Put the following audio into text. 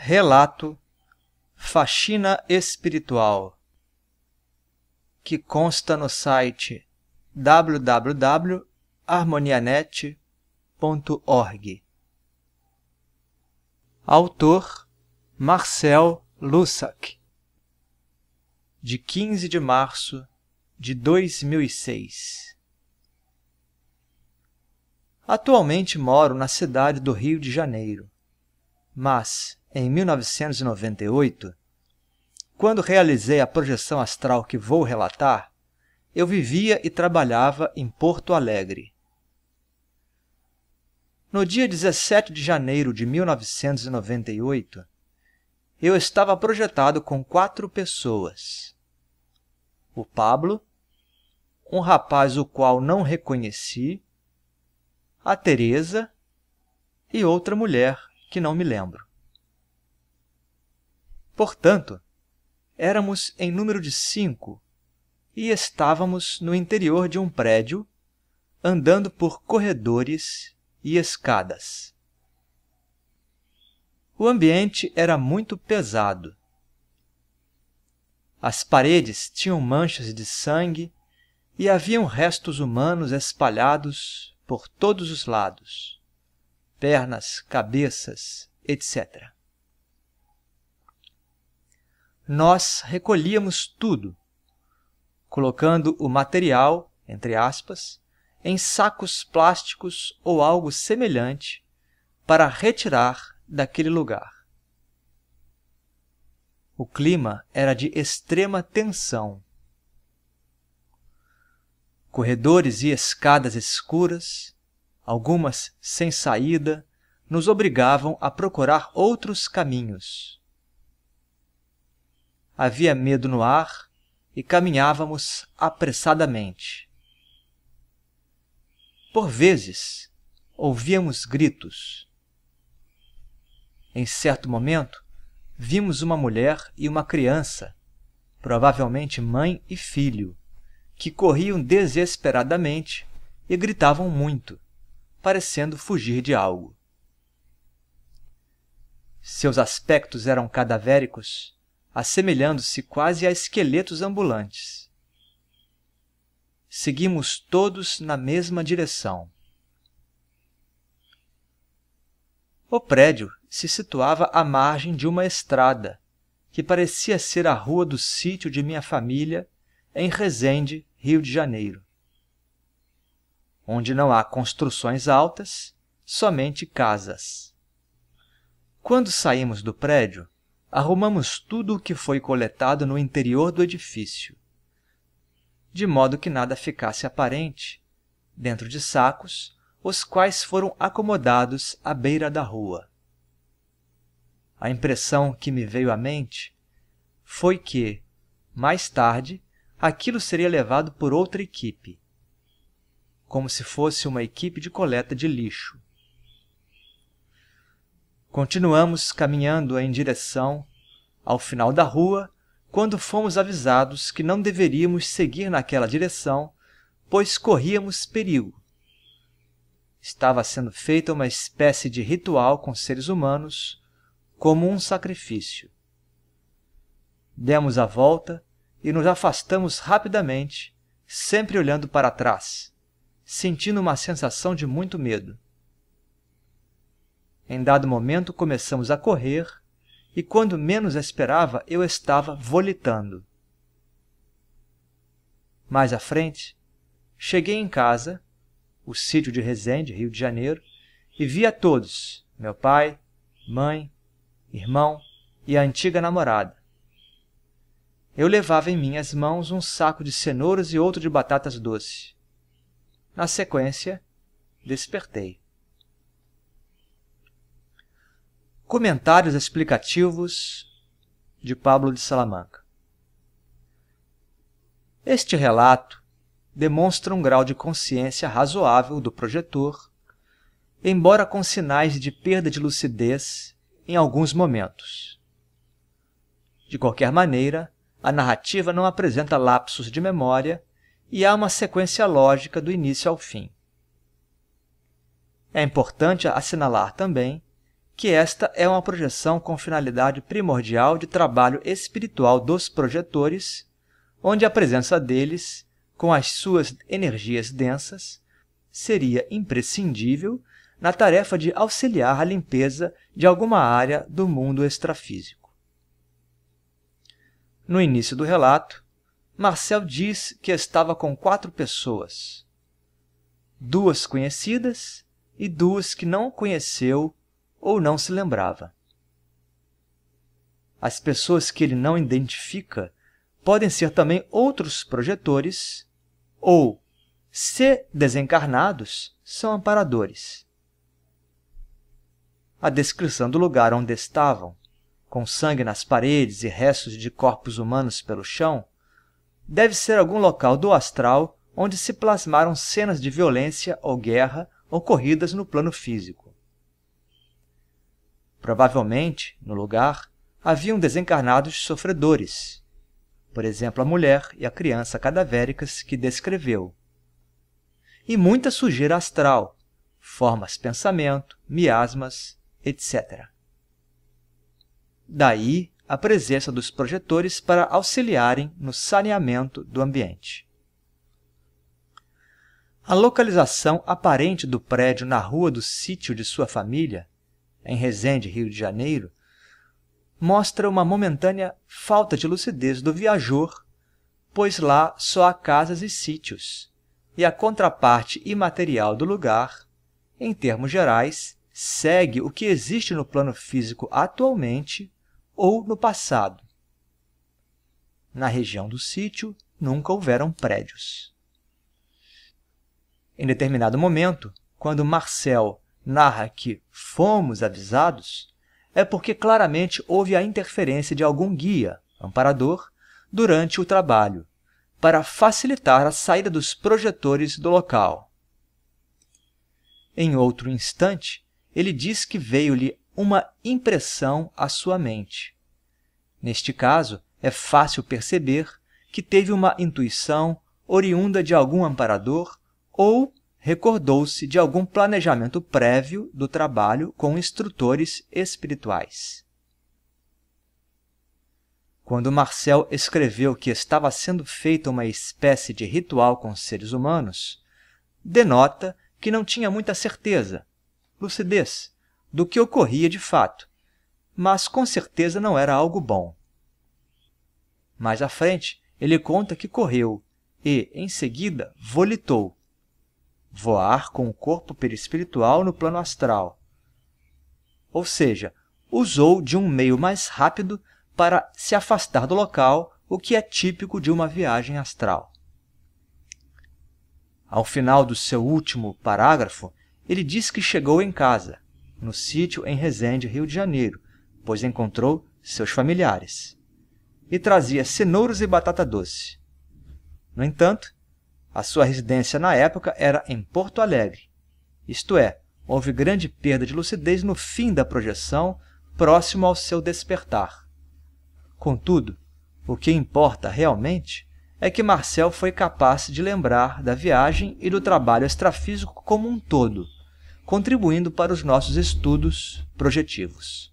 Relato Faxina Espiritual, que consta no site www.harmonianet.org. Autor Marcel Lussac, de 15 de março de 2006. Atualmente moro na cidade do Rio de Janeiro, mas, em 1998, quando realizei a projeção astral que vou relatar, eu vivia e trabalhava em Porto Alegre. No dia 17 de janeiro de 1998, eu estava projetado com 4 pessoas. O Pablo, um rapaz o qual não reconheci, a Teresa e outra mulher que não me lembro. Portanto, éramos em número de 5 e estávamos no interior de um prédio, andando por corredores e escadas. O ambiente era muito pesado. As paredes tinham manchas de sangue e haviam restos humanos espalhados por todos os lados, pernas, cabeças, etc. Nós recolhíamos tudo, colocando o material, entre aspas, em sacos plásticos ou algo semelhante para retirar daquele lugar. O clima era de extrema tensão. Corredores e escadas escuras, algumas sem saída, nos obrigavam a procurar outros caminhos. Havia medo no ar e caminhávamos apressadamente. Por vezes, ouvíamos gritos. Em certo momento, vimos uma mulher e uma criança, provavelmente mãe e filho, que corriam desesperadamente e gritavam muito, parecendo fugir de algo. Seus aspectos eram cadavéricos, assemelhando-se quase a esqueletos ambulantes. Seguimos todos na mesma direção. O prédio se situava à margem de uma estrada, que parecia ser a rua do sítio de minha família, em Resende, Rio de Janeiro, onde não há construções altas, somente casas. Quando saímos do prédio, arrumamos tudo o que foi coletado no interior do edifício, de modo que nada ficasse aparente, dentro de sacos, os quais foram acomodados à beira da rua. A impressão que me veio à mente foi que, mais tarde, aquilo seria levado por outra equipe, como se fosse uma equipe de coleta de lixo. Continuamos caminhando em direção ao final da rua, quando fomos avisados que não deveríamos seguir naquela direção, pois corríamos perigo. Estava sendo feita uma espécie de ritual com seres humanos, como um sacrifício. Demos a volta e nos afastamos rapidamente, sempre olhando para trás, sentindo uma sensação de muito medo. Em dado momento começamos a correr e, quando menos esperava, eu estava volitando. Mais à frente, cheguei em casa, o sítio de Resende, Rio de Janeiro, e vi a todos, meu pai, mãe, irmão e a antiga namorada. Eu levava em minhas mãos um saco de cenouras e outro de batatas doces. Na sequência, despertei. Comentários explicativos de Pablo de Salamanca. Este relato demonstra um grau de consciência razoável do projetor, embora com sinais de perda de lucidez em alguns momentos. De qualquer maneira, a narrativa não apresenta lapsos de memória e há uma sequência lógica do início ao fim. É importante assinalar também que esta é uma projeção com finalidade primordial de trabalho espiritual dos projetores, onde a presença deles, com as suas energias densas, seria imprescindível na tarefa de auxiliar a limpeza de alguma área do mundo extrafísico. No início do relato, Marcel diz que estava com 4 pessoas, 2 conhecidas e 2 que não conheceu ou não se lembrava. As pessoas que ele não identifica podem ser também outros projetores ou, se desencarnados, são amparadores. A descrição do lugar onde estavam, com sangue nas paredes e restos de corpos humanos pelo chão, deve ser algum local do astral onde se plasmaram cenas de violência ou guerra ocorridas no plano físico. Provavelmente, no lugar, haviam desencarnados sofredores, por exemplo, a mulher e a criança cadavéricas que descreveu, e muita sujeira astral, formas pensamento, miasmas, etc. Daí a presença dos projetores para auxiliarem no saneamento do ambiente. A localização aparente do prédio na rua do sítio de sua família, em Resende, Rio de Janeiro, mostra uma momentânea falta de lucidez do viajor, pois lá só há casas e sítios, e a contraparte imaterial do lugar, em termos gerais, segue o que existe no plano físico atualmente ou no passado. Na região do sítio, nunca houveram prédios. Em determinado momento, quando Marcel narra que fomos avisados, é porque claramente houve a interferência de algum guia, amparador, durante o trabalho, para facilitar a saída dos projetores do local. Em outro instante, ele diz que veio-lhe uma impressão à sua mente. Neste caso, é fácil perceber que teve uma intuição oriunda de algum amparador ou recordou-se de algum planejamento prévio do trabalho com instrutores espirituais. Quando Marcel escreveu que estava sendo feita uma espécie de ritual com seres humanos, denota que não tinha muita certeza, lucidez, do que ocorria de fato, mas com certeza não era algo bom. Mais à frente, ele conta que correu e, em seguida, volitou, voar com o corpo perispiritual no plano astral, ou seja, usou de um meio mais rápido para se afastar do local, o que é típico de uma viagem astral. Ao final do seu último parágrafo, ele diz que chegou em casa, no sítio em Resende, Rio de Janeiro, pois encontrou seus familiares, e trazia cenouras e batata doce. No entanto, a sua residência na época era em Porto Alegre, isto é, houve grande perda de lucidez no fim da projeção, próximo ao seu despertar. Contudo, o que importa realmente é que Marcel foi capaz de lembrar da viagem e do trabalho extrafísico como um todo, contribuindo para os nossos estudos projetivos.